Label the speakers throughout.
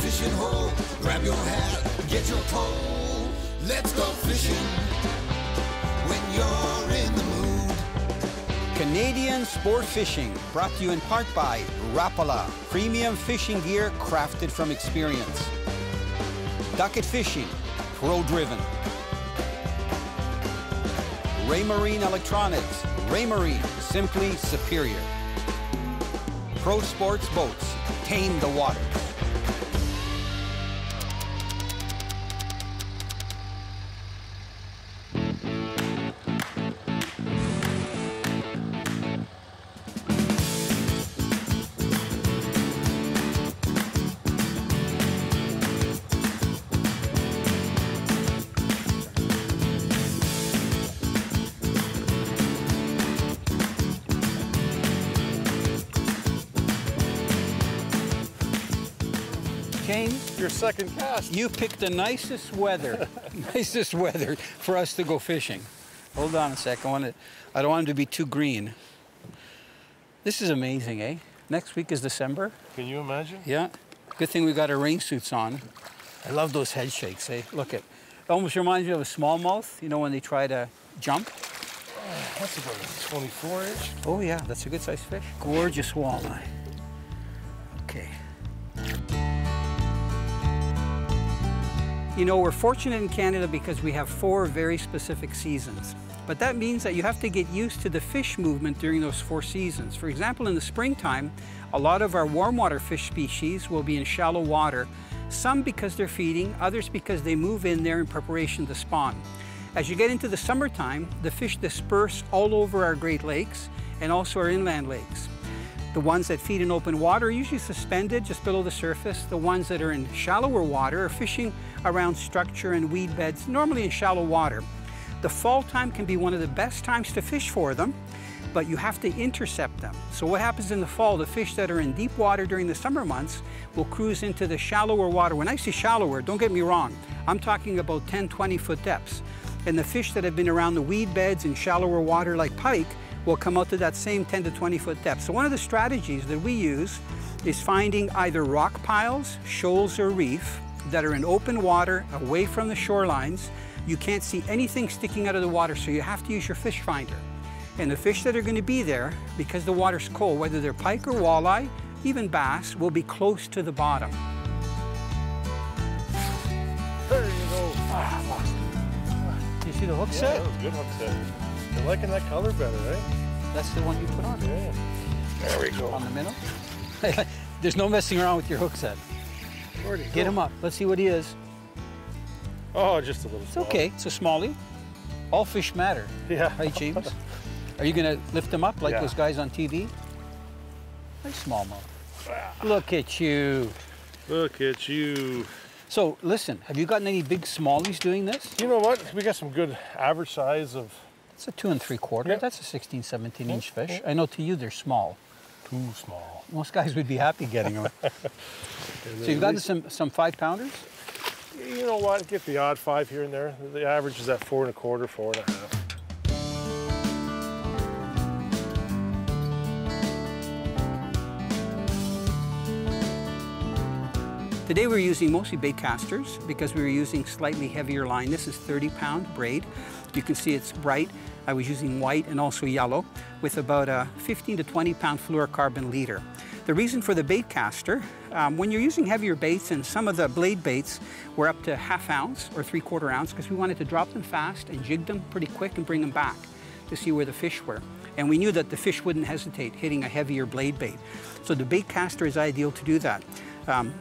Speaker 1: fishing hole. Grab your hat, get your pole. Let's go fishing when you're in the mood.
Speaker 2: Canadian Sport Fishing, brought to you in part by Rapala, premium fishing gear crafted from experience. Ducket Fishing, pro-driven. Raymarine Electronics, Raymarine, simply superior. Pro Sports Boats, tame the waters. James,
Speaker 3: your second cast.
Speaker 2: You picked the nicest weather, nicest weather for us to go fishing. Hold on a sec. I don't want it to be too green. This is amazing, eh? Next week is December.
Speaker 3: Can you imagine?
Speaker 2: Yeah. Good thing we got our rain suits on. I love those head shakes, eh? Look it. Almost reminds me of a smallmouth, you know, when they try to jump.
Speaker 3: Oh, that's about a 24 inch.
Speaker 2: Oh yeah, that's a good sized fish. Gorgeous walleye. Okay. You know, we're fortunate in Canada because we have 4 very specific seasons. But that means that you have to get used to the fish movement during those 4 seasons. For example, in the springtime, a lot of our warm water fish species will be in shallow water, some because they're feeding, others because they move in there in preparation to spawn. As you get into the summertime, the fish disperse all over our Great Lakes and also our inland lakes. The ones that feed in open water are usually suspended just below the surface. The ones that are in shallower water are fishing around structure and weed beds, normally in shallow water. The fall time can be one of the best times to fish for them, but you have to intercept them. So what happens in the fall, the fish that are in deep water during the summer months will cruise into the shallower water. When I say shallower, don't get me wrong, I'm talking about 10, 20-foot depths. And the fish that have been around the weed beds in shallower water like pike will come out to that same 10 to 20-foot depth. So one of the strategies that we use is finding either rock piles, shoals, or reef that are in open water, away from the shorelines. You can't see anything sticking out of the water, so you have to use your fish finder. And the fish that are going to be there, because the water's cold, whether they're pike or walleye, even bass, will be close to the bottom.
Speaker 3: There you go.
Speaker 2: You see the hook
Speaker 3: Yeah,
Speaker 2: set?
Speaker 3: that was a good hook set. You're liking that color better, right?
Speaker 2: That's the one you put on.
Speaker 3: Yeah. There we go.
Speaker 2: On the minnow. There's no messing around with your hook set.
Speaker 3: Where'd he
Speaker 2: Get
Speaker 3: go?
Speaker 2: him up. Let's see what he is.
Speaker 3: Oh, just a little.
Speaker 2: It's okay. It's a smallie. All fish matter.
Speaker 3: Yeah.
Speaker 2: Right, James? Are you going to lift him up like
Speaker 3: Yeah.
Speaker 2: those guys on TV? Nice smallmouth. Look at you.
Speaker 3: Look at you.
Speaker 2: So, listen, have you gotten any big smallies doing this?
Speaker 3: You know what? We got some good average size of.
Speaker 2: It's a 2 3/4.
Speaker 3: Yep.
Speaker 2: That's a 16, 17-inch fish. I know to you they're small.
Speaker 3: Too small.
Speaker 2: Most guys would be happy getting them. So you've gotten some 5-pounders?
Speaker 3: You know what? Get the odd 5 here and there. The average is at 4 1/4, 4 1/2.
Speaker 2: Today we're using mostly bait casters because we were using slightly heavier line. This is 30-pound braid. You can see it's bright. I was using white and also yellow with about a 15 to 20-pound fluorocarbon leader. The reason for the bait caster, when you're using heavier baits, and some of the blade baits were up to 1/2 ounce or 3/4 ounce because we wanted to drop them fast and jig them pretty quick and bring them back to see where the fish were. And we knew that the fish wouldn't hesitate hitting a heavier blade bait. So the bait caster is ideal to do that.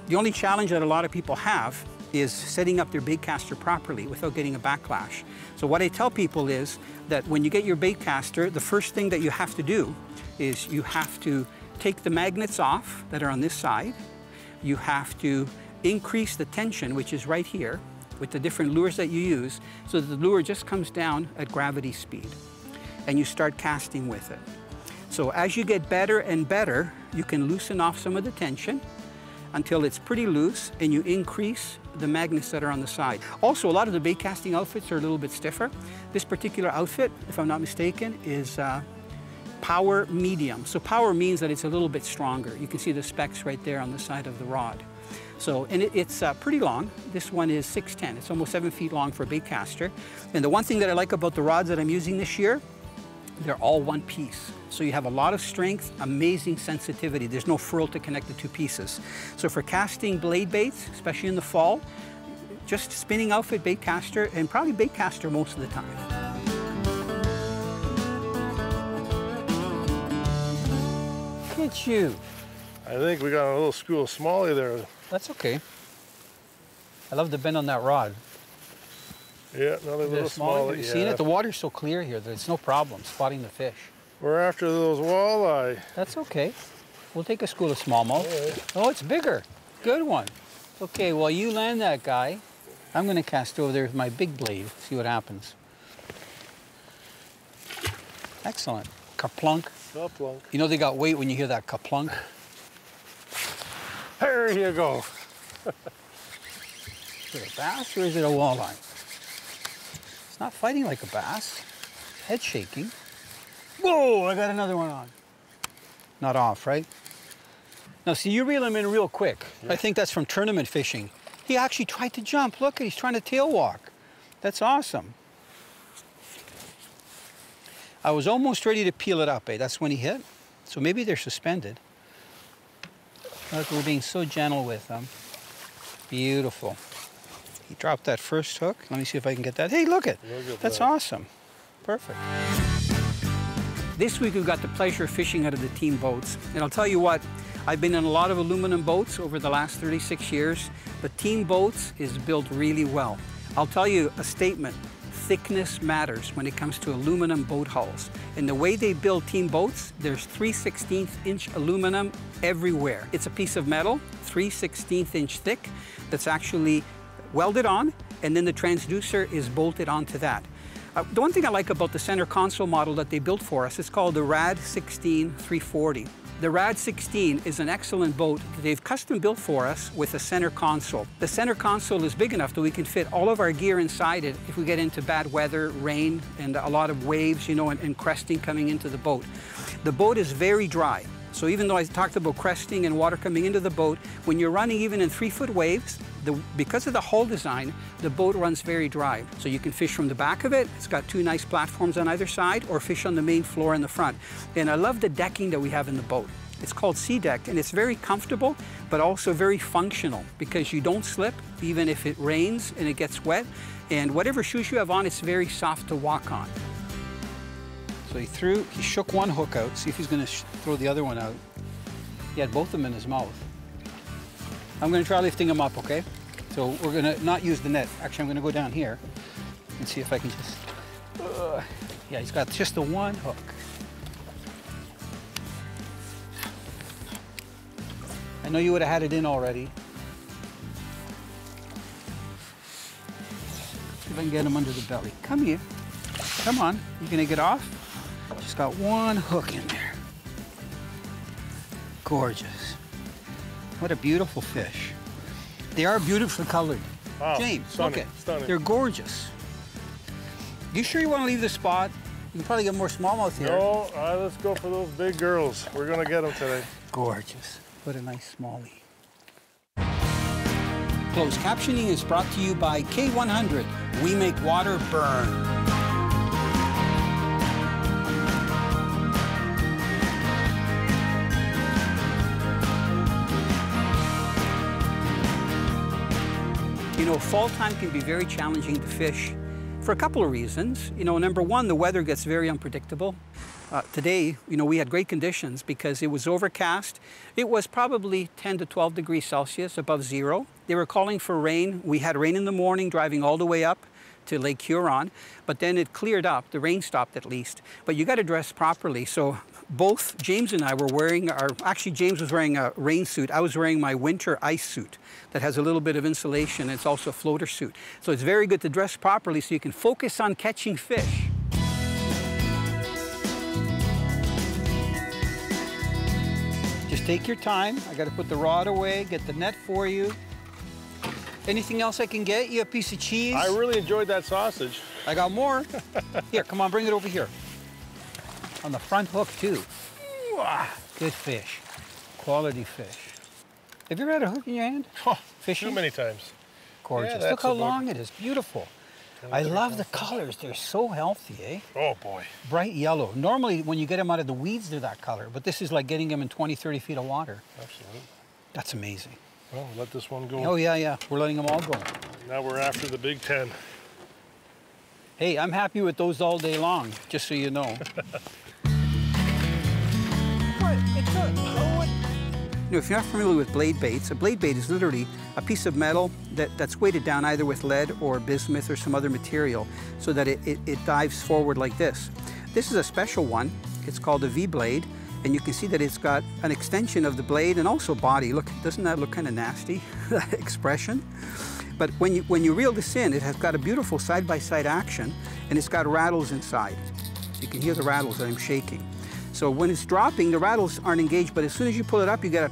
Speaker 2: The only challenge that a lot of people have is setting up their bait caster properly without getting a backlash. So what I tell people is that when you get your bait caster, the first thing that you have to do is you have to take the magnets off that are on this side. You have to increase the tension, which is right here, with the different lures that you use, so that the lure just comes down at gravity speed. And you start casting with it. So as you get better and better, you can loosen off some of the tension until it's pretty loose, and you increase the magnets that are on the side. Also, a lot of the bait casting outfits are a little bit stiffer. This particular outfit, if I'm not mistaken, is power medium. So power means that it's a little bit stronger. You can see the specs right there on the side of the rod. So, and it's pretty long. This one is 6'10". It's almost 7 feet long for a bait caster. And the one thing that I like about the rods that I'm using this year, they're all one piece. So you have a lot of strength, amazing sensitivity. There's no furl to connect the two pieces. So for casting blade baits, especially in the fall, just spinning outfit bait caster, and probably bait caster most of the time. Look at you.
Speaker 3: I think we got a little school of smallie there.
Speaker 2: That's okay. I love the bend on that rod.
Speaker 3: Yeah, another little smallie.
Speaker 2: Have you seen it? The water's so clear here that it's no problem spotting the fish.
Speaker 3: We're after those walleye.
Speaker 2: That's okay. We'll take a school of smallmouth. Right. Oh, it's bigger. Good one. Okay, well, you land that guy. I'm going to cast over there with my big blade, see what happens. Excellent. Kaplunk.
Speaker 3: Kaplunk.
Speaker 2: You know they got weight when you hear that kaplunk?
Speaker 3: There you go.
Speaker 2: Is it a bass or is it a walleye? It's not fighting like a bass. Head shaking. Whoa, I got another one on. Not off, right? Now, see, you reel him in real quick. Yeah. I think that's from tournament fishing. He actually tried to jump. Look, he's trying to tail walk. That's awesome. I was almost ready to peel it up, eh? That's when he hit. So maybe they're suspended. Look, we're being so gentle with them. Beautiful. He dropped that first hook. Let me see if I can get that. Hey, look it. That's awesome. Perfect. This week we've got the pleasure of fishing out of the team boats. And I'll tell you what, I've been in a lot of aluminum boats over the last 36 years, but team boats is built really well. I'll tell you a statement, thickness matters when it comes to aluminum boat hulls. And the way they build team boats, there's 3/16 inch aluminum everywhere. It's a piece of metal, 3/16 inch thick, that's actually welded on, and then the transducer is bolted onto that. The one thing I like about the center console model that they built for us is called the Rad 16 340. The Rad 16 is an excellent boat that they've custom built for us with a center console. The center console is big enough that we can fit all of our gear inside it if we get into bad weather, rain, and a lot of waves, you know, and cresting coming into the boat. The boat is very dry. So even though I talked about cresting and water coming into the boat, when you're running even in 3-foot waves, because of the hull design, the boat runs very dry. So you can fish from the back of it. It's got 2 nice platforms on either side, or fish on the main floor in the front. And I love the decking that we have in the boat. It's called Sea Deck, and it's very comfortable, but also very functional because you don't slip even if it rains and it gets wet. And whatever shoes you have on, it's very soft to walk on. So he shook one hook out. See if he's gonna throw the other one out. He had both of them in his mouth. I'm gonna try lifting him up, okay? So we're gonna not use the net. Actually, I'm gonna go down here and see if I can just, yeah, he's got just the one hook. I know you would have had it in already. See if I can get him under the belly. Come here. Come on. You gonna get off? Just got one hook in there. Gorgeous. What a beautiful fish. They are beautifully colored.
Speaker 3: Wow,
Speaker 2: James,
Speaker 3: stunning,
Speaker 2: look it.
Speaker 3: stunning.
Speaker 2: They're gorgeous. You sure you want to leave the spot? You can probably get more smallmouth here.
Speaker 3: No, let's go for those big girls. We're gonna get them today.
Speaker 2: Gorgeous. What a nice smallie. Closed captioning is brought to you by K100. We make water burn. You know, fall time can be very challenging to fish for a couple of reasons. You know, number one, the weather gets very unpredictable. Today, you know, we had great conditions because it was overcast. It was probably 10 to 12 degrees Celsius above zero. They were calling for rain. We had rain in the morning, driving all the way up to Lake Huron, but then it cleared up. The rain stopped at least. But you got to dress properly. So both James and I were wearing actually James was wearing a rain suit. I was wearing my winter ice suit that has a little bit of insulation. It's also a floater suit. So it's very good to dress properly so you can focus on catching fish. Just take your time. I got to put the rod away, get the net for you. Anything else I can get? You a piece of cheese?
Speaker 3: I really enjoyed that sausage.
Speaker 2: I got more. Here, come on, bring it over here. On the front hook, too. Good fish. Quality fish. Have you ever had a hook in your hand?
Speaker 3: Oh,
Speaker 2: Fishing?
Speaker 3: too many times.
Speaker 2: Gorgeous.
Speaker 3: Yeah,
Speaker 2: Look
Speaker 3: that's
Speaker 2: how
Speaker 3: about-
Speaker 2: long it is. Beautiful. I love the colors. They're so healthy, eh?
Speaker 3: Oh boy.
Speaker 2: Bright yellow. Normally, when you get them out of the weeds, they're that color. But this is like getting them in 20, 30 feet of water.
Speaker 3: Absolutely.
Speaker 2: That's amazing.
Speaker 3: Well, let this one go.
Speaker 2: Oh, yeah. We're letting them all go.
Speaker 3: Now we're after the Big 10.
Speaker 2: Hey, I'm happy with those all day long, just so you know. You know, if you're not familiar with blade baits, a blade bait is literally a piece of metal that's weighted down either with lead or bismuth or some other material so that it dives forward like this. This is a special one. It's called a V-blade, and you can see that it's got an extension of the blade and also body. Look, doesn't that look kind of nasty, that expression? But when you reel this in, it has got a beautiful side-by-side action, and it's got rattles inside. You can hear the rattles that I'm shaking. So when it's dropping, the rattles aren't engaged, but as soon as you pull it up, you get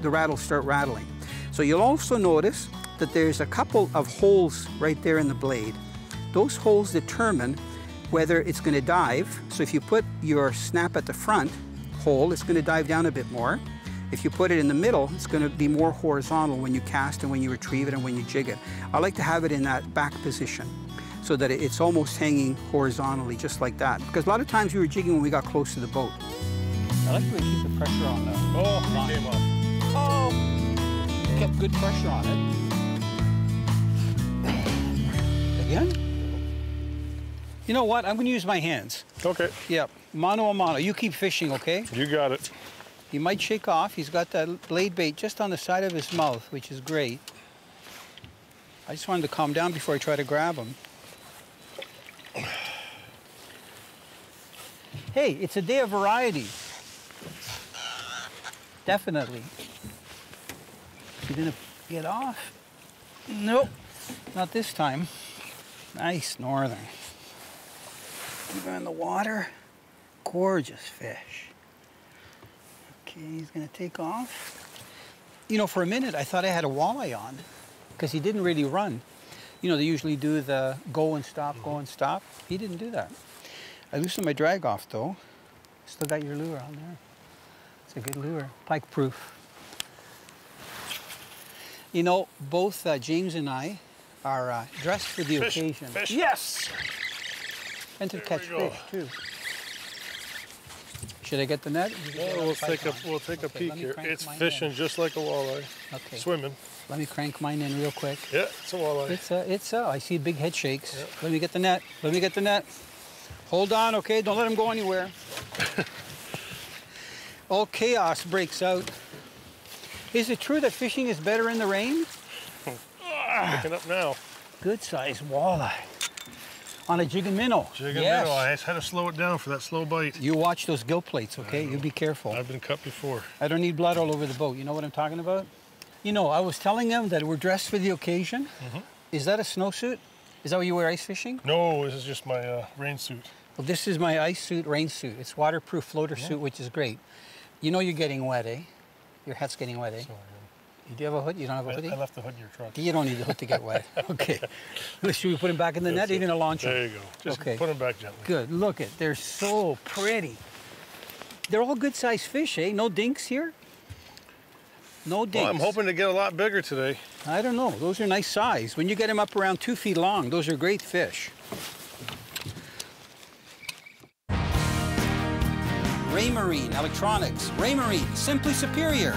Speaker 2: the rattles start rattling. So you'll also notice that there's a couple of holes right there in the blade. Those holes determine whether it's going to dive. So if you put your snap at the front hole, it's going to dive down a bit more. If you put it in the middle, it's going to be more horizontal when you cast and when you retrieve it and when you jig it. I like to have it in that back position so that it's almost hanging horizontally, just like that. Because a lot of times we were jigging when we got close to the boat. I like the way you keep the pressure on the line.
Speaker 3: He came off.
Speaker 2: Oh! Kept good pressure on it. Again? You know what? I'm going to use my hands.
Speaker 3: Okay.
Speaker 2: Yep. Mano a mano. You keep fishing, okay?
Speaker 3: You got it.
Speaker 2: He might shake off. He's got that blade bait just on the side of his mouth, which is great. I just wanted to calm down before I try to grab him. Hey, it's a day of variety. Definitely. You gonna get off? Nope, not this time. Nice northern. Keep him in the water. Gorgeous fish. Okay, he's gonna take off. You know, for a minute, I thought I had a walleye on because he didn't really run. You know, they usually do the go and stop, go and stop. He didn't do that. I loosened my drag off though. Still got your lure on there. It's a good lure, pike proof. You know, both James and I are dressed for the occasion.
Speaker 3: Fish.
Speaker 2: Yes! And to
Speaker 3: There
Speaker 2: catch
Speaker 3: we go.
Speaker 2: fish too. Should I get the net?
Speaker 3: Well, we'll take a
Speaker 2: Okay,
Speaker 3: peek
Speaker 2: let me
Speaker 3: here.
Speaker 2: crank
Speaker 3: It's
Speaker 2: mine
Speaker 3: fishing
Speaker 2: in.
Speaker 3: just like a walleye.
Speaker 2: Okay.
Speaker 3: Swimming.
Speaker 2: Let me crank mine in real quick.
Speaker 3: Yeah, it's a walleye.
Speaker 2: I see big head shakes.
Speaker 3: Yep.
Speaker 2: Let me get the net. Let me get the net. Hold on, okay? Don't let him go anywhere. All chaos breaks out. Is it true that fishing is better in the rain?
Speaker 3: Picking up now.
Speaker 2: Good size walleye. On a jig and minnow.
Speaker 3: Jig and
Speaker 2: Yes.
Speaker 3: minnow. I had to slow it down for that slow bite.
Speaker 2: You watch those gill plates, okay? You be careful.
Speaker 3: I've been cut before.
Speaker 2: I don't need blood all over the boat. You know what I'm talking about? You know, I was telling them that we're dressed for the occasion. Is that a snowsuit? Is that what you wear ice fishing?
Speaker 3: No, this is just my rain suit.
Speaker 2: Well, this is my ice suit, rain suit. It's waterproof floater suit, which is great. You know you're getting wet, eh? Your hat's getting wet, eh?
Speaker 3: So,
Speaker 2: Do you have a hood? You don't have a hoodie?
Speaker 3: I left the hood in your truck.
Speaker 2: You don't need the hood to get wet. Okay. Should we put him back in the net?
Speaker 3: That's
Speaker 2: Are you
Speaker 3: it.
Speaker 2: going to launch him?
Speaker 3: There you go. Just
Speaker 2: Okay.
Speaker 3: put them back gently.
Speaker 2: Good. Look it. They're so pretty. They're all good-sized fish, eh? No dinks here? No dinks.
Speaker 3: Well, I'm hoping to get a lot bigger today.
Speaker 2: I don't know. Those are nice size. When you get them up around 2 feet long, those are great fish. Raymarine Electronics. Raymarine, simply superior.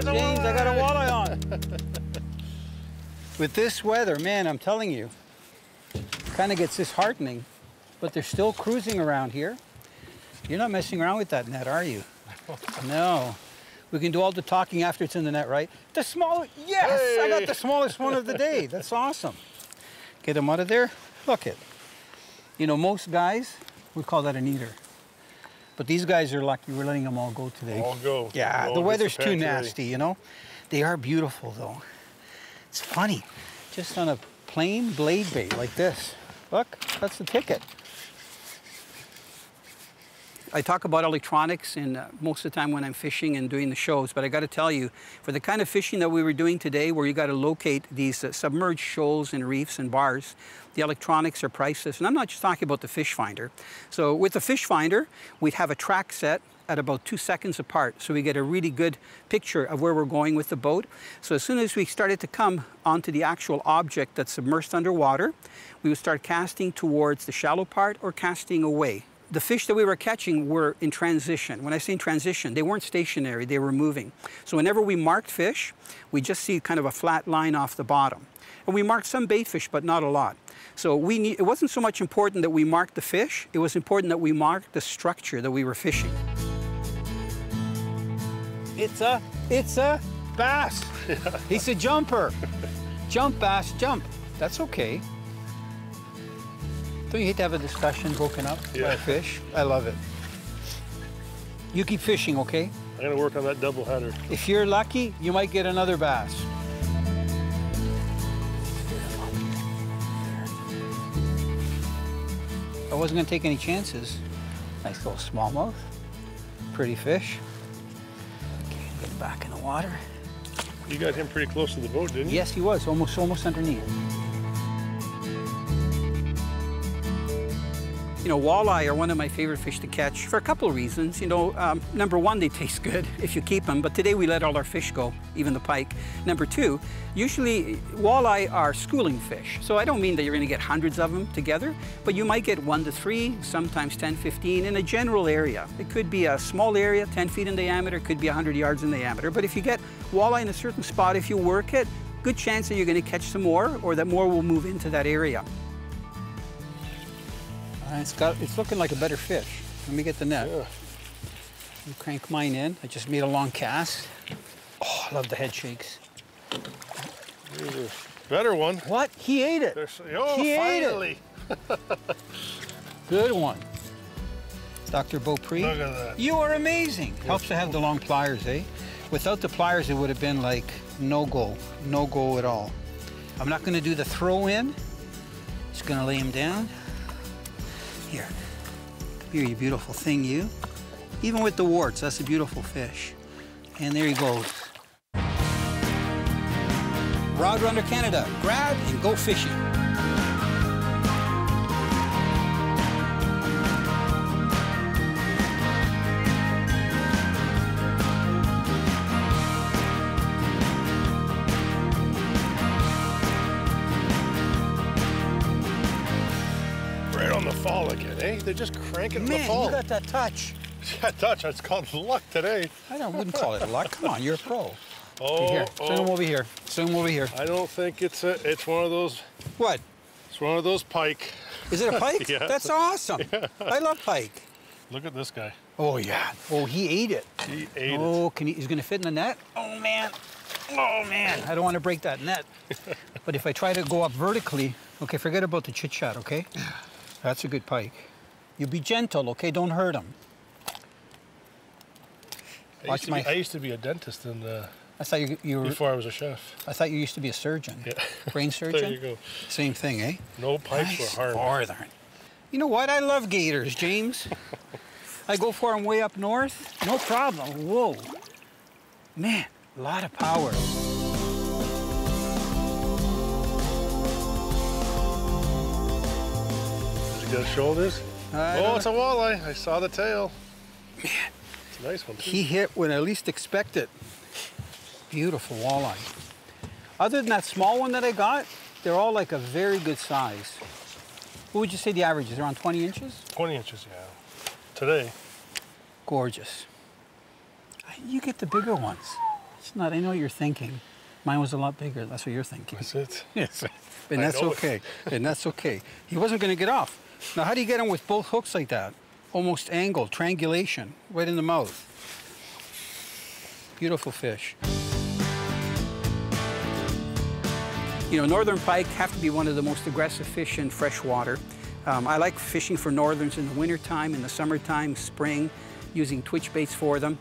Speaker 2: James, I got a walleye on. With this weather, man, I'm telling you, kind of gets disheartening, but they're still cruising around here. You're not messing around with that net, are you? No. We can do all the talking after it's in the net, right? The smallest, yes!
Speaker 3: Hey.
Speaker 2: I got the smallest one of the day. That's awesome. Get them out of there. Look it. You know, most guys would call that an eater. But these guys are lucky we're letting them all go today.
Speaker 3: All go.
Speaker 2: Yeah,
Speaker 3: All
Speaker 2: the
Speaker 3: gets
Speaker 2: weather's
Speaker 3: the
Speaker 2: too
Speaker 3: pantry ready.
Speaker 2: nasty, you know? They are beautiful, though. It's funny. Just on a plain blade bait like this. Look, that's the ticket. I talk about electronics and most of the time when I'm fishing and doing the shows, but I got to tell you, for the kind of fishing that we were doing today, where you got to locate these submerged shoals and reefs and bars, the electronics are priceless. And I'm not just talking about the fish finder. So with the fish finder, we'd have a track set at about 2 seconds apart, so we get a really good picture of where we're going with the boat. So as soon as we started to come onto the actual object that's submerged underwater, we would start casting towards the shallow part or casting away. The fish that we were catching were in transition. When I say in transition, they weren't stationary, they were moving. So whenever we marked fish, we just see kind of a flat line off the bottom. And we marked some bait fish, but not a lot. So it wasn't so much important that we marked the fish, it was important that we marked the structure that we were fishing. It's a bass. Yeah. He's a jumper. Jump, bass, jump. That's okay. Don't you hate to have a discussion broken up by a fish? I love it. You keep fishing, okay?
Speaker 3: I'm gonna work on that double header.
Speaker 2: If you're lucky, you might get another bass. I wasn't gonna take any chances. Nice little smallmouth. Pretty fish. Get back in the water.
Speaker 3: You got him pretty close to the boat, didn't you?
Speaker 2: Yes, he was, almost underneath. You know, walleye are one of my favorite fish to catch for a couple of reasons. You know, number one, they taste good if you keep them, but today we let all our fish go, even the pike. Number two, usually walleye are schooling fish. So I don't mean that you're gonna get hundreds of them together, but you might get 1 to 3, sometimes 10, 15 in a general area. It could be a small area, 10 feet in diameter, it could be 100 yards in diameter. But if you get walleye in a certain spot, if you work it, good chance that you're gonna catch some more or that more will move into that area. It's looking like a better fish. Let me get the net.
Speaker 3: Yeah.
Speaker 2: You crank mine in. I just made a long cast. Oh, I love the head shakes.
Speaker 3: Here's a better one.
Speaker 2: What? He ate it.
Speaker 3: He finally.
Speaker 2: Ate it. Good one. Dr. Beauprie.
Speaker 3: Look at that.
Speaker 2: You are amazing. Helps to have the long pliers, eh? Without the pliers, it would have been like no go at all. I'm not going to do the throw in. Just going to lay him down. Here, come here, you beautiful thing, you. Even with the warts, that's a beautiful fish. And there he goes. Rod Runner Canada, grab and go fishing.
Speaker 3: On the fall again, eh? They're just cranking in the fall.
Speaker 2: Man, you got that touch.
Speaker 3: Yeah, touch. It's called luck today.
Speaker 2: I wouldn't call it luck. Come on, you're a pro.
Speaker 3: Oh,
Speaker 2: here, swing him over here. Swing him over here.
Speaker 3: I don't think it's one of those.
Speaker 2: What?
Speaker 3: It's one of those pike.
Speaker 2: Is it a pike?
Speaker 3: Yeah.
Speaker 2: That's awesome. Yeah. I love pike.
Speaker 3: Look at this guy.
Speaker 2: Oh yeah. Oh, he ate it.
Speaker 3: He ate it.
Speaker 2: Oh, he's gonna fit in the net? Oh man. Oh man. I don't want to break that net. But if I try to go up vertically, okay, forget about the chit chat, okay? That's a good pike. You be gentle, okay? Don't hurt him.
Speaker 3: I used to be a dentist
Speaker 2: I thought you were...
Speaker 3: Before I was a chef.
Speaker 2: I thought you used to be a surgeon.
Speaker 3: Yeah.
Speaker 2: Brain surgeon?
Speaker 3: There you go.
Speaker 2: Same thing, eh?
Speaker 3: No pikes were harmed.
Speaker 2: Northern. You know what? I love gators, James. I go for them way up north. No problem. Whoa. Man, a lot of power.
Speaker 3: You got shoulders? It's a walleye. I saw the tail.
Speaker 2: Man.
Speaker 3: It's a nice one, too.
Speaker 2: He hit when I least expect it. Beautiful walleye. Other than that small one that I got, they're all like a very good size. What would you say the average is? Around 20 inches?
Speaker 3: 20 inches, yeah. Today.
Speaker 2: Gorgeous. You get the bigger ones. It's not, I know what you're thinking. Mine was a lot bigger. That's what you're thinking.
Speaker 3: That's it.
Speaker 2: Yes. And that's okay. And that's okay. He wasn't going to get off. Now, how do you get him with both hooks like that? Almost angled, triangulation, right in the mouth. Beautiful fish. You know, northern pike have to be one of the most aggressive fish in fresh water. I like fishing for northerns in the wintertime, in the summertime, spring, using twitch baits for them.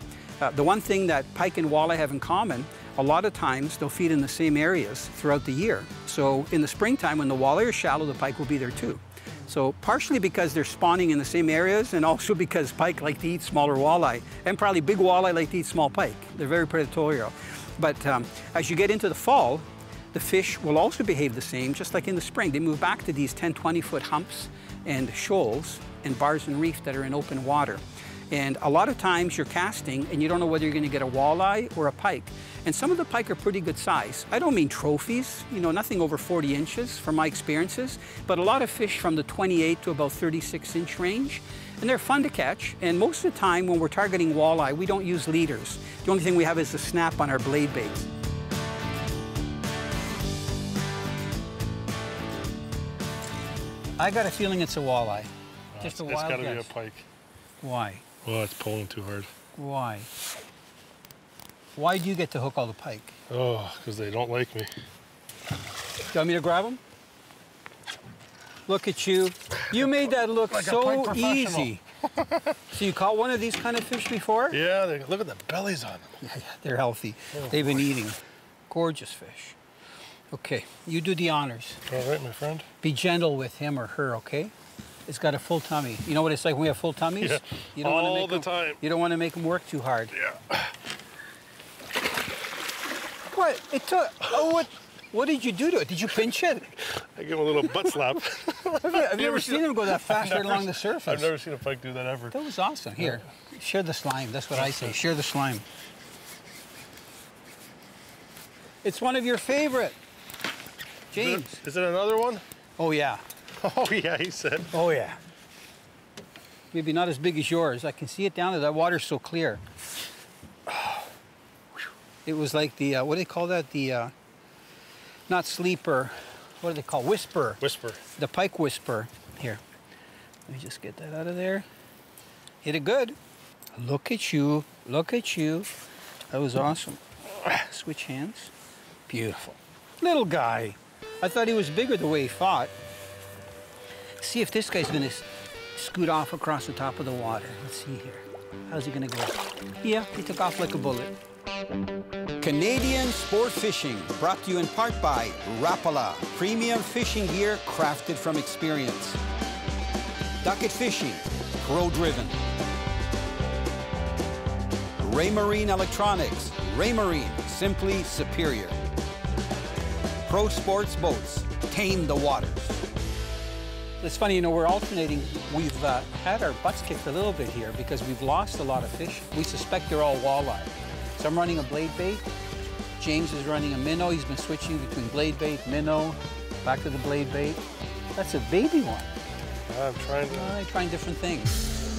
Speaker 2: The one thing that pike and walleye have in common, a lot of times they'll feed in the same areas throughout the year. So in the springtime, when the walleye are shallow, the pike will be there too. So partially because they're spawning in the same areas, and also because pike like to eat smaller walleye, and probably big walleye like to eat small pike. They're very predatorial. But as you get into the fall, the fish will also behave the same, just like in the spring. They move back to these 10, 20-foot humps and shoals and bars and reef that are in open water. And a lot of times you're casting and you don't know whether you're going to get a walleye or a pike. And some of the pike are pretty good size. I don't mean trophies, you know, nothing over 40 inches from my experiences, but a lot of fish from the 28 to about 36-inch range. And they're fun to catch. And most of the time when we're targeting walleye, we don't use leaders. The only thing we have is a snap on our blade bait. I got a feeling it's a walleye. Just a wild guess.
Speaker 3: It's got to be a pike.
Speaker 2: Why?
Speaker 3: Well, it's pulling too hard.
Speaker 2: Why? Why do you get to hook all the pike?
Speaker 3: Oh, because they don't like me.
Speaker 2: Do you want me to grab them? Look at you. You made that look like so easy. So you caught one of these kind of fish before?
Speaker 3: Yeah, look at the bellies on them.
Speaker 2: Yeah, they're healthy. Oh, they've been eating. Gorgeous fish. Okay, you do the honors.
Speaker 3: All right, my friend.
Speaker 2: Be gentle with him or her, okay? It's got a full tummy. You know what it's like when we have full tummies?
Speaker 3: Yeah,
Speaker 2: you don't
Speaker 3: all the time.
Speaker 2: You don't want to make them work too hard.
Speaker 3: Yeah.
Speaker 2: What? It took... Oh, what did you do to it? Did you pinch it?
Speaker 3: I give him a little butt slap.
Speaker 2: Have you ever seen him go that fast right along the surface?
Speaker 3: I've never seen a pike do that ever.
Speaker 2: That was awesome. Here, share the slime. That's what I say. Share the slime. It's one of your favorite. James.
Speaker 3: Is it another one?
Speaker 2: Oh, yeah.
Speaker 3: Oh, yeah, he said.
Speaker 2: Oh, yeah. Maybe not as big as yours. I can see it down there. That water's so clear. It was like the, what do they call that? The, not sleeper. What do they call? Whisper.
Speaker 3: Whisper.
Speaker 2: The pike whisper. Here. Let me just get that out of there. Hit it good. Look at you. Look at you. That was awesome. Switch hands. Beautiful. Little guy. I thought he was bigger the way he fought. See if this guy's gonna scoot off across the top of the water. Let's see here. How's he gonna go? Yeah, he took off like a bullet. Canadian Sport Fishing, brought to you in part by Rapala, premium fishing gear crafted from experience. Ducket Fishing, pro-driven. Raymarine Electronics, Raymarine, simply superior. Pro Sports Boats, tame the waters. It's funny, you know, we're alternating. We've had our butts kicked a little bit here because we've lost a lot of fish. We suspect they're all walleye. So I'm running a blade bait. James is running a minnow. He's been switching between blade bait, minnow, back to the blade bait. That's a baby one.
Speaker 3: I'm trying to...
Speaker 2: Trying different things.